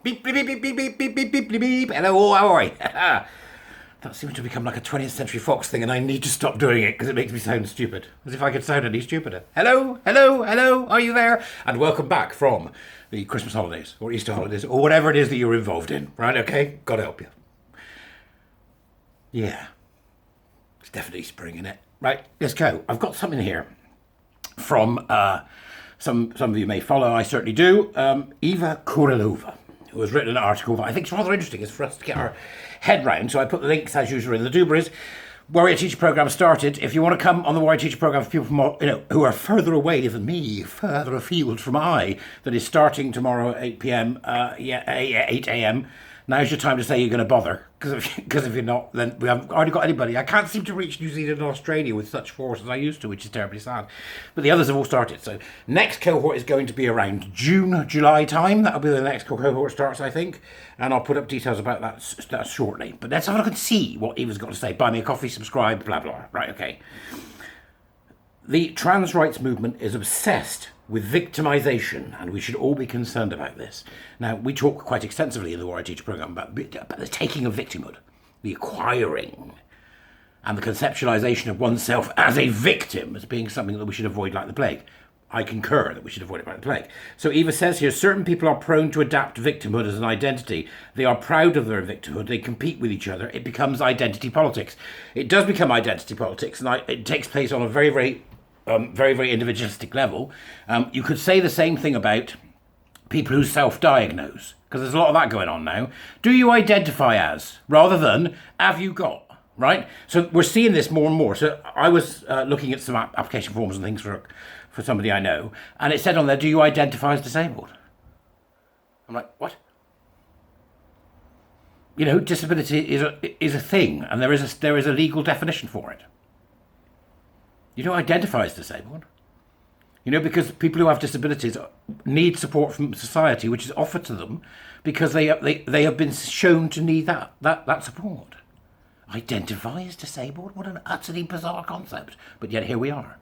Beep, beep, beep, beep, beep, beep, beep, beep, beep, beep, beep. Hello, how are you? That seems to become like a 20th Century Fox thing, and I need to stop doing it because it makes me sound stupid. As if I could sound any stupider. Hello, hello, hello, are you there? And welcome back from the Christmas holidays, or Easter holidays, or whatever it is that you're involved in. Right, okay? Gotta help you. Yeah. It's definitely spring, in it. Right, let's go. I've got something here from some of you may follow, I certainly do, Eva Kurilova, who has written an article that I think is rather interesting. It's for us to get our head round. So I put the links, as usual, in the doobries. Warrior Teacher Programme started. If you want to come on the Warrior Teacher Programme for people from, who are further away than me, further afield from that is starting tomorrow at 8 p.m., 8 a.m., now's your time to say you're going to bother. Because if you're not, then we haven't already got anybody. I can't seem to reach New Zealand and Australia with such force as I used to, which is terribly sad. But the others have all started. So next cohort is going to be around June, July time. That'll be the next cohort starts, I think. And I'll put up details about that shortly. But let's have a look and see what Eva's got to say. Buy me a coffee, subscribe, blah, blah. Right, okay. The trans rights movement is obsessed with victimization, and we should all be concerned about this. Now, we talk quite extensively in the Warrior Teacher Programme about the taking of victimhood, the acquiring, and the conceptualization of oneself as a victim as being something that we should avoid like the plague. I concur that we should avoid it like the plague. So Eva says here, certain people are prone to adapt victimhood as an identity. They are proud of their victimhood. They compete with each other. It becomes identity politics. It does become identity politics, and it takes place on a very, very individualistic level. You could say the same thing about people who self-diagnose, because there's a lot of that going on now. Do you identify as, rather than, have you got, right? So we're seeing this more and more. So I was looking at some application forms and things for somebody I know, and it said on there, do you identify as disabled? I'm like, what? Disability is a thing, and there is a legal definition for it. You don't identify as disabled. Because people who have disabilities need support from society, which is offered to them because they have been shown to need that support. Identify as disabled? What an utterly bizarre concept. But yet here we are.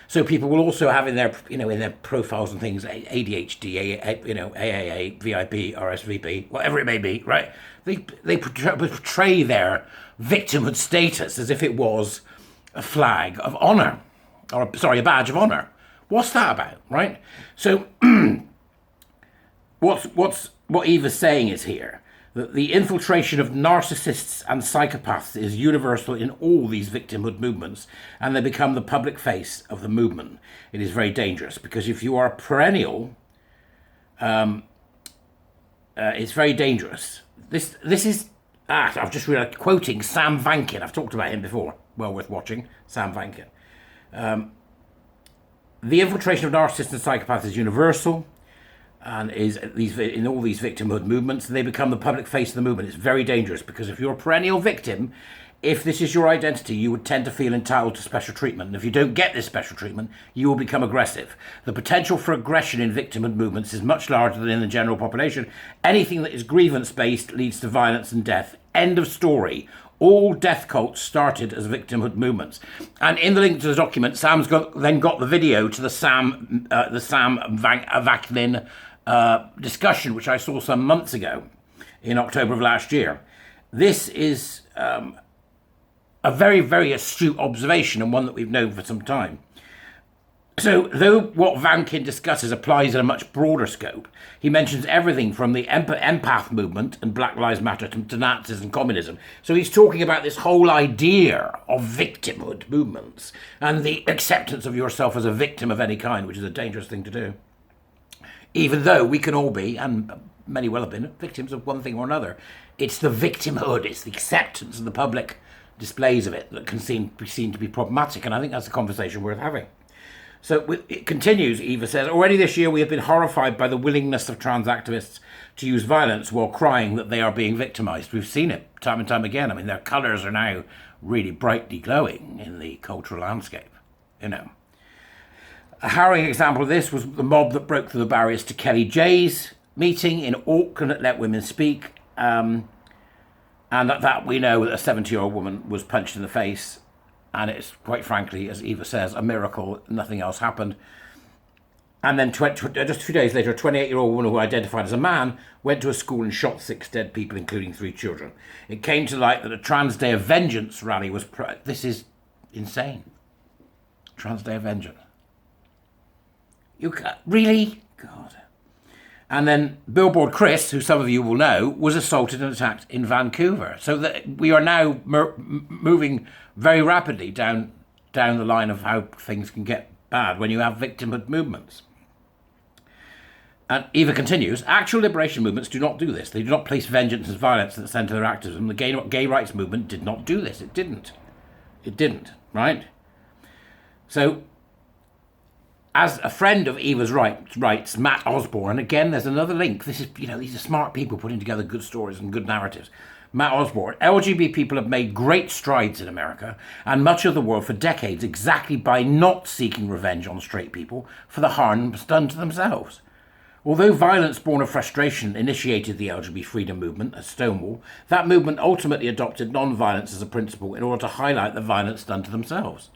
So people will also have in their profiles and things ADHD, AAA, VIP, RSVP, whatever it may be, right? They portray their victimhood status as if it was a flag of honour, a badge of honour. What's that about, right? So what Eva's saying is here that the infiltration of narcissists and psychopaths is universal in all these victimhood movements, and they become the public face of the movement. It is very dangerous because if you are a perennial, it's very dangerous. This is I've just realized, quoting Sam Vankin. I've talked about him before. Well worth watching, Sam Vankin. The infiltration of narcissists and psychopaths is universal, and is in all these victimhood movements, and they become the public face of the movement. It's very dangerous because if you're a perennial victim, if this is your identity, you would tend to feel entitled to special treatment. And if you don't get this special treatment, you will become aggressive. The potential for aggression in victimhood movements is much larger than in the general population. Anything that is grievance-based leads to violence and death. End of story. All death cults started as victimhood movements. And in the link to the document, Sam's then got the video to the Sam Vankin discussion, which I saw some months ago in October of last year. This is a very, very astute observation, and one that we've known for some time. So, though what Vankin discusses applies in a much broader scope, he mentions everything from the empath movement and Black Lives Matter to Nazis and communism. So he's talking about this whole idea of victimhood movements and the acceptance of yourself as a victim of any kind, which is a dangerous thing to do. Even though we can all be, and many will have been, victims of one thing or another. It's the victimhood, it's the acceptance and the public displays of it that can seem to be problematic, and I think that's a conversation worth having. So it continues, Eva says, already this year we have been horrified by the willingness of trans activists to use violence while crying that they are being victimised. We've seen it time and time again. I mean, their colours are now really brightly glowing in the cultural landscape, A harrowing example of this was the mob that broke through the barriers to Kelly J's meeting in Auckland at Let Women Speak. And that we know that a 70-year-old woman was punched in the face. And it's, quite frankly, as Eva says, a miracle. Nothing else happened. And then just a few days later, a 28-year-old woman who identified as a man went to a school and shot 6 dead people, including 3 children. It came to light that a Trans Day of Vengeance rally was... This is insane. Trans Day of Vengeance. Really? God. And then Billboard Chris, who some of you will know, was assaulted and attacked in Vancouver. So that we are now moving very rapidly down the line of how things can get bad when you have victimhood movements. And Eva continues, actual liberation movements do not do this. They do not place vengeance and violence at the centre of their activism. The gay rights movement did not do this. It didn't. It didn't, right? So, as a friend of Eva's writes, Matt Osborne, and again, there's another link. This is, these are smart people putting together good stories and good narratives. Matt Osborne, LGBT people have made great strides in America and much of the world for decades exactly by not seeking revenge on straight people for the harm done to themselves. Although violence born of frustration initiated the LGBT freedom movement at Stonewall, that movement ultimately adopted non-violence as a principle in order to highlight the violence done to themselves.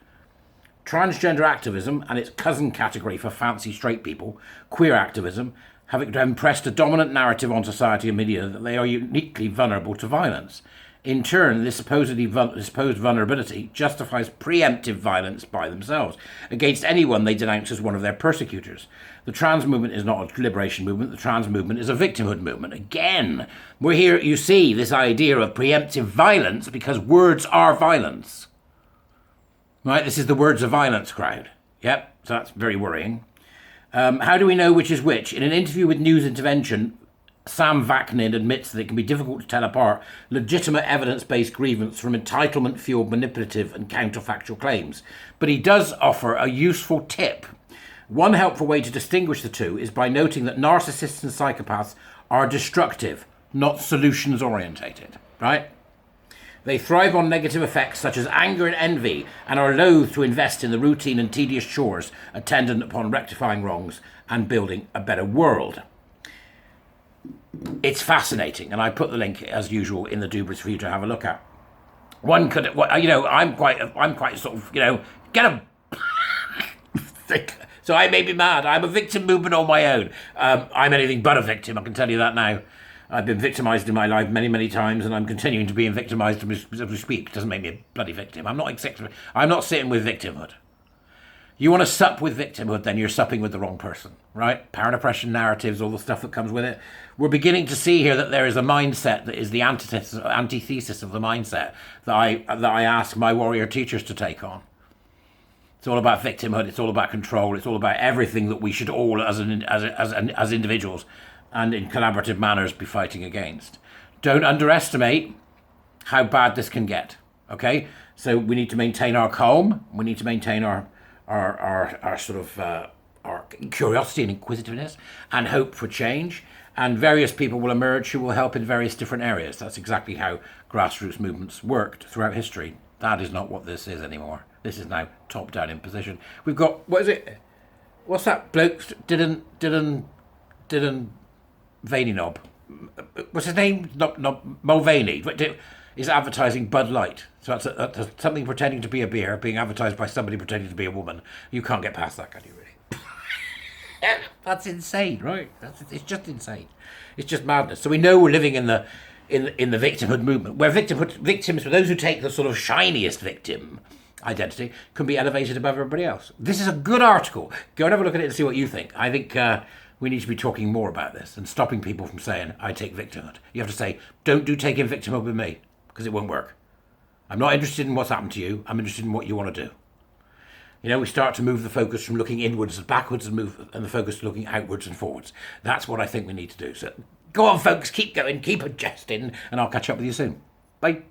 Transgender activism and its cousin category for fancy straight people, queer activism, have impressed a dominant narrative on society and media that they are uniquely vulnerable to violence. In turn, this supposed vulnerability justifies preemptive violence by themselves against anyone they denounce as one of their persecutors. The trans movement is not a liberation movement. The trans movement is a victimhood movement. Again, we're here, you see, this idea of preemptive violence because words are violence. Right, this is the words of violence crowd. Yep, so that's very worrying. How do we know which is which? In an interview with News Intervention, Sam Vaknin admits that it can be difficult to tell apart legitimate evidence-based grievance from entitlement-fueled manipulative and counterfactual claims. But he does offer a useful tip. One helpful way to distinguish the two is by noting that narcissists and psychopaths are destructive, not solutions-orientated, right? They thrive on negative effects such as anger and envy and are loath to invest in the routine and tedious chores attendant upon rectifying wrongs and building a better world. It's fascinating, and I put the link as usual in the doobers for you to have a look at. One could, I'm quite sort of, get a. So I may be mad. I'm a victim movement on my own. I'm anything but a victim. I can tell you that now. I've been victimised in my life many, many times, and I'm continuing to be victimised as we speak. It doesn't make me a bloody victim. I'm not sitting with victimhood. You want to sup with victimhood, then you're supping with the wrong person, right? Power and oppression narratives, all the stuff that comes with it. We're beginning to see here that there is a mindset that is the antithesis of the mindset that I ask my warrior teachers to take on. It's all about victimhood. It's all about control. It's all about everything that we should all, as individuals and in collaborative manners, be fighting against. Don't underestimate how bad this can get. Okay, so we need to maintain our calm. We need to maintain our sort of our curiosity and inquisitiveness and hope for change. And various people will emerge who will help in various different areas. That's exactly how grassroots movements worked throughout history. That is not what this is anymore. This is now top-down imposition. We've got, what is it? What's that bloke? Dylan Vaininob. What's his name? Not Mulvaney. Is advertising Bud Light. So that's something pretending to be a beer being advertised by somebody pretending to be a woman. You can't get past that, can you, really? That's insane, right? It's just insane. It's just madness. So we know we're living in the victimhood movement, where victims, for those who take the sort of shiniest victim identity, can be elevated above everybody else. This is a good article. Go and have a look at it and see what you think. I think we need to be talking more about this and stopping people from saying, I take victimhood. You have to say, don't do taking victimhood with me, because it won't work. I'm not interested in what's happened to you. I'm interested in what you want to do. We start to move the focus from looking inwards and backwards and the focus to looking outwards and forwards. That's what I think we need to do. So go on, folks, keep going, keep adjusting, and I'll catch up with you soon. Bye.